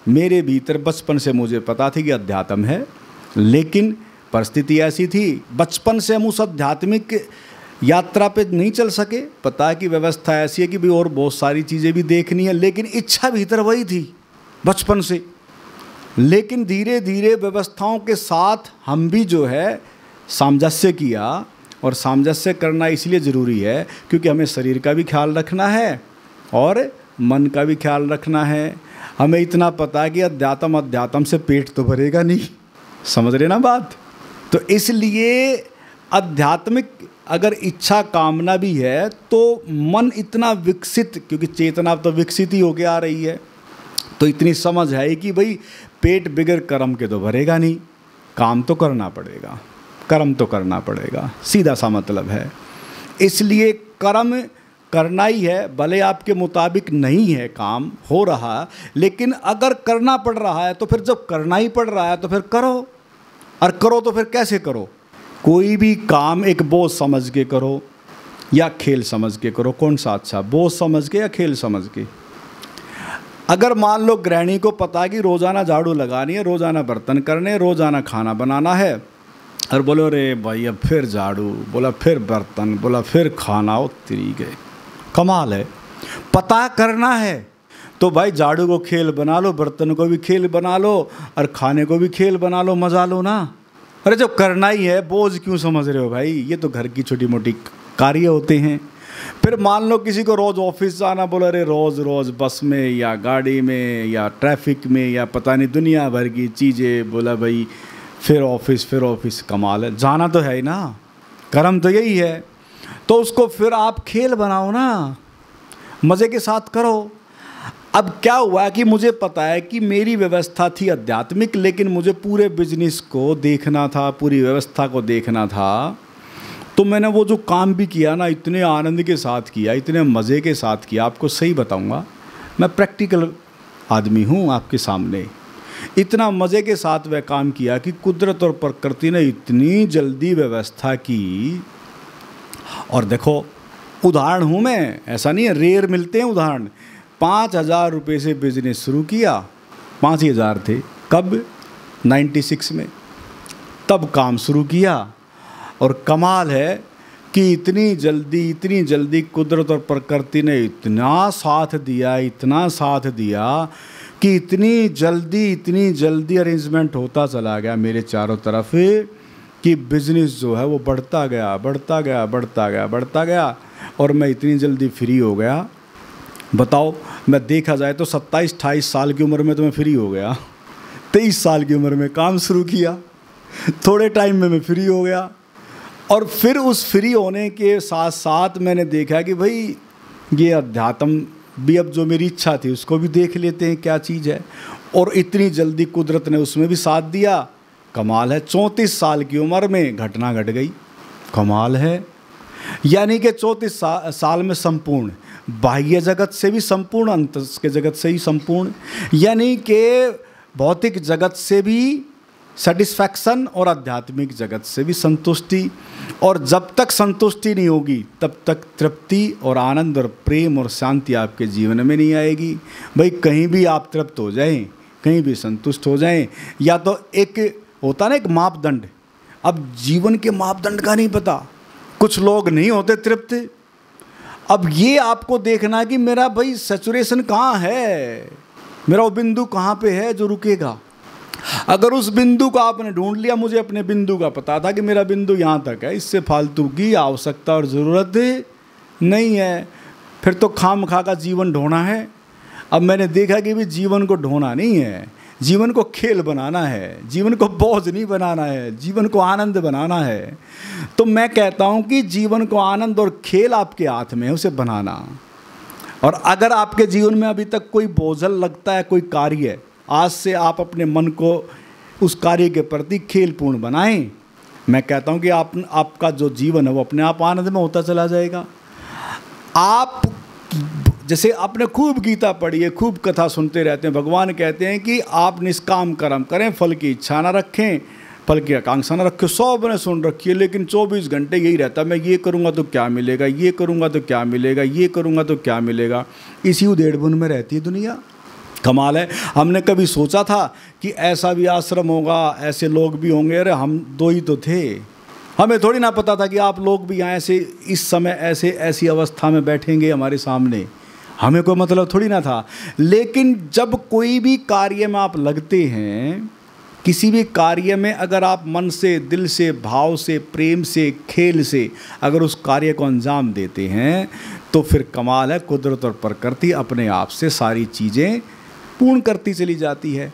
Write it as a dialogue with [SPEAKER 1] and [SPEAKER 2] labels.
[SPEAKER 1] मेरे भीतर बचपन से मुझे पता थी कि अध्यात्म है, लेकिन परिस्थिति ऐसी थी, बचपन से हम उस आध्यात्मिक यात्रा पे नहीं चल सके। पता है कि व्यवस्था ऐसी है कि भी और बहुत सारी चीज़ें भी देखनी है, लेकिन इच्छा भीतर वही थी बचपन से। लेकिन धीरे धीरे व्यवस्थाओं के साथ हम भी जो है सामंजस्य किया, और सामंजस्य करना इसलिए ज़रूरी है क्योंकि हमें शरीर का भी ख्याल रखना है और मन का भी ख्याल रखना है। हमें इतना पता है कि अध्यात्म से पेट तो भरेगा नहीं, समझ रहे ना बात। तो इसलिए आध्यात्मिक अगर इच्छा कामना भी है तो मन इतना विकसित, क्योंकि चेतना तो विकसित ही होकर आ रही है, तो इतनी समझ है कि भाई पेट बिगड़ कर्म के तो भरेगा नहीं, काम तो करना पड़ेगा, कर्म तो करना पड़ेगा, सीधा सा मतलब है। इसलिए कर्म करना ही है, भले आपके मुताबिक नहीं है काम हो रहा, लेकिन अगर करना पड़ रहा है तो फिर जब करना ही पड़ रहा है तो फिर करो। और करो तो फिर कैसे करो? कोई भी काम एक बोझ समझ के करो या खेल समझ के करो। कौन सा अच्छा, बोझ समझ के या खेल समझ के? अगर मान लो गृहिणी को पता है कि रोज़ाना झाड़ू लगानी है, रोज़ाना बर्तन करने, रोज़ाना खाना बनाना है, और बोलो रे भाई अब फिर झाड़ू, बोला फिर बर्तन, बोला फिर खाना, ओ तेरी गए, कमाल है। पता करना है तो भाई झाड़ू को खेल बना लो, बर्तन को भी खेल बना लो, और खाने को भी खेल बना लो, मजा लो ना। अरे जब करना ही है बोझ क्यों समझ रहे हो भाई? ये तो घर की छोटी मोटी कार्य होते हैं। फिर मान लो किसी को रोज़ ऑफिस जाना, बोला अरे रोज़ रोज़ बस में या गाड़ी में या ट्रैफिक में या पता नहीं दुनिया भर की चीज़ें, बोला भाई फिर ऑफिस, कमाल है, जाना तो है ही ना, कर्म तो यही है। तो उसको फिर आप खेल बनाओ ना, मज़े के साथ करो। अब क्या हुआ कि मुझे पता है कि मेरी व्यवस्था थी आध्यात्मिक, लेकिन मुझे पूरे बिजनेस को देखना था, पूरी व्यवस्था को देखना था। तो मैंने वो जो काम भी किया ना, इतने आनंद के साथ किया, इतने मज़े के साथ किया। आपको सही बताऊंगा, मैं प्रैक्टिकल आदमी हूँ आपके सामने। इतना मज़े के साथ वह काम किया कि कुदरत और प्रकृति ने इतनी जल्दी व्यवस्था की। और देखो उदाहरण हूँ मैं, ऐसा नहीं है, रेयर मिलते हैं उदाहरण। 5,000 रुपये से बिजनेस शुरू किया, 5 ही हज़ार थे, कब? 96 में, तब काम शुरू किया। और कमाल है कि इतनी जल्दी कुदरत और प्रकृति ने इतना साथ दिया, इतना साथ दिया कि इतनी जल्दी अरेंजमेंट होता चला गया मेरे चारों तरफ कि बिजनेस जो है वो बढ़ता गया, और मैं इतनी जल्दी फ्री हो गया। बताओ, मैं देखा जाए तो 27-28 साल की उम्र में तो मैं फ्री हो गया। 23 साल की उम्र में काम शुरू किया, थोड़े टाइम में मैं फ्री हो गया। और फिर उस फ्री होने के साथ साथ मैंने देखा कि भाई ये अध्यात्म भी, अब जो मेरी इच्छा थी उसको भी देख लेते हैं क्या चीज़ है। और इतनी जल्दी कुदरत ने उसमें भी साथ दिया, कमाल है। 34 साल की उम्र में घटना घट गई, कमाल है। यानी कि 34 साल में संपूर्ण, बाह्य जगत से भी संपूर्ण, अंतस के जगत से ही संपूर्ण, यानी कि भौतिक जगत से भी सेटिस्फैक्शन और आध्यात्मिक जगत से भी संतुष्टि। और जब तक संतुष्टि नहीं होगी तब तक तृप्ति और आनंद और प्रेम और शांति आपके जीवन में नहीं आएगी। भाई कहीं भी आप तृप्त हो जाएं, कहीं भी संतुष्ट हो जाएं, या तो एक होता ना एक मापदंड। अब जीवन के मापदंड का नहीं पता, कुछ लोग नहीं होते तृप्त। अब ये आपको देखना है कि मेरा भाई सैचुरेशन कहाँ है, मेरा वो बिंदु कहाँ पे है जो रुकेगा। अगर उस बिंदु को आपने ढूंढ लिया, मुझे अपने बिंदु का पता था कि मेरा बिंदु यहाँ तक है, इससे फालतू की आवश्यकता और ज़रूरत नहीं है, फिर तो खामखा का जीवन ढोना है। अब मैंने देखा कि भी जीवन को ढोना नहीं है, जीवन को खेल बनाना है, जीवन को बोझ नहीं बनाना है, जीवन को आनंद बनाना है। तो मैं कहता हूँ कि जीवन को आनंद और खेल आपके हाथ में है, उसे बनाना। और अगर आपके जीवन में अभी तक कोई बोझल लगता है कोई कार्य, आज से आप अपने मन को उस कार्य के प्रति खेलपूर्ण बनाएं। मैं कहता हूं कि आपका जो जीवन है वो अपने आप आनंद में होता चला जाएगा। आप जैसे आपने खूब गीता पढ़ी है, खूब कथा सुनते रहते हैं, भगवान कहते हैं कि आप निष्काम कर्म करें, फल की इच्छा ना रखें, फल की आकांक्षा ना रखें। 100 ने सुन रखी है, लेकिन 24 घंटे यही रहता, मैं ये करूँगा तो क्या मिलेगा, ये करूँगा तो क्या मिलेगा, ये करूँगा तो क्या मिलेगा। इसी उधेड़ बुन में रहती है दुनिया। कमाल है। हमने कभी सोचा था कि ऐसा भी आश्रम होगा, ऐसे लोग भी होंगे? अरे हम दो ही तो थे, हमें थोड़ी ना पता था कि आप लोग भी यहाँ ऐसे इस समय ऐसी अवस्था में बैठेंगे हमारे सामने, हमें कोई मतलब थोड़ी ना था। लेकिन जब कोई भी कार्य में आप लगते हैं, किसी भी कार्य में अगर आप मन से, दिल से, भाव से, प्रेम से, खेल से अगर उस कार्य को अंजाम देते हैं तो फिर कमाल है, कुदरत और प्रकृति अपने आप से सारी चीज़ें पूर्ण करती चली जाती है।